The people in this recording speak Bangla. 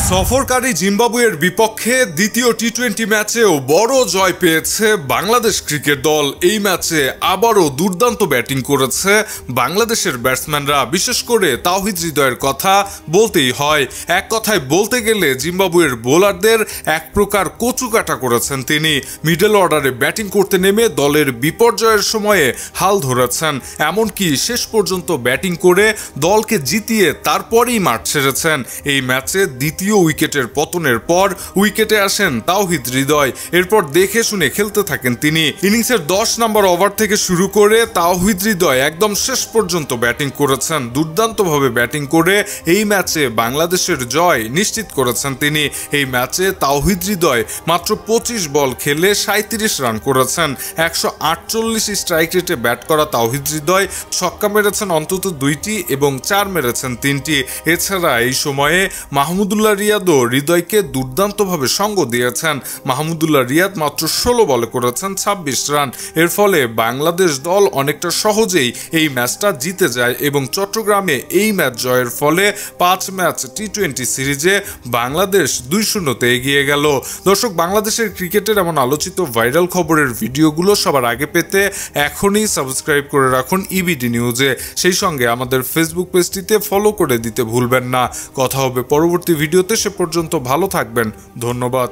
সফরকারী জিম্বাবুয়ের বিপক্ষে দ্বিতীয় টি-20 ম্যাচেও বড় জয় পেয়েছে বাংলাদেশ ক্রিকেট দল। এই ম্যাচে আবারও দুর্দান্ত ব্যাটিং করেছে বাংলাদেশের ব্যাটসম্যানরা, বিশেষ করে তাওহিদ হৃদয়ের কথা বলতেই হয়। এক কথায় বলতে গেলে জিম্বাবুয়ের বোলারদের এক প্রকার কচুকাটা করেছেন তিনি। মিডল অর্ডারে ব্যাটিং করতে নেমে দলের বিপর্যয়ের সময়ে হাল ধরেছেন, এমনকি শেষ পর্যন্ত ব্যাটিং করে দলকে জিতিয়ে তারপরেই মাঠ ছেড়েছেন। এই ম্যাচে দ্বিতীয় উইকেটের পতনের পর উইকেটে আসেন তাওহিদ হৃদয়। এরপর দেখে শুনে খেলতে থাকেন তিনি। ইনিংসের 10 নম্বর ওভার থেকে শুরু করে তাওহিদ হৃদয় একদম শেষ পর্যন্ত ব্যাটিং করেছেন। দুর্দান্তভাবে ব্যাটিং করে এই ম্যাচে বাংলাদেশের জয় নিশ্চিত করেছেন তিনি। এই ম্যাচে তাওহিদ হৃদয় মাত্র 25 বল খেলে 37 রান করেছেন। 148 স্ট্রাইক রেটে ব্যাট করা তাওহিদ হৃদয় ছক্কা মেরেছেন অন্তত 2টি এবং 4 মেরেছেন 3টি। এছাড়া এই সময়ে মাহমুদুল্লাহ রিয়াদও হৃদয়কে দুর্দান্তভাবে সঙ্গ দিয়েছেন। মাহমুদুল্লাহ রিয়াদ মাত্র 16 বলে করেছেন 26 রান। এর ফলে বাংলাদেশ দল অনেকটা সহজেই এই ম্যাচটা জিতে যায় এবং চট্টগ্রামে এই ম্যাচ জয়ের ফলে 5 ম্যাচ টি-20 সিরিজে বাংলাদেশ 2-0-তে এগিয়ে গেল। দর্শক, বাংলাদেশের ক্রিকেটের এমন আলোচিত ভাইরাল খবরের ভিডিওগুলো সবার আগে পেতে এখনই সাবস্ক্রাইব করে রাখুন ইবিডি নিউজে। সেই সঙ্গে আমাদের ফেসবুক পেজটিতে ফলো করে দিতে ভুলবেন না। কথা হবে পরবর্তী ভিডিওতে, সে পর্যন্ত ভালো থাকবেন। ধন্যবাদ।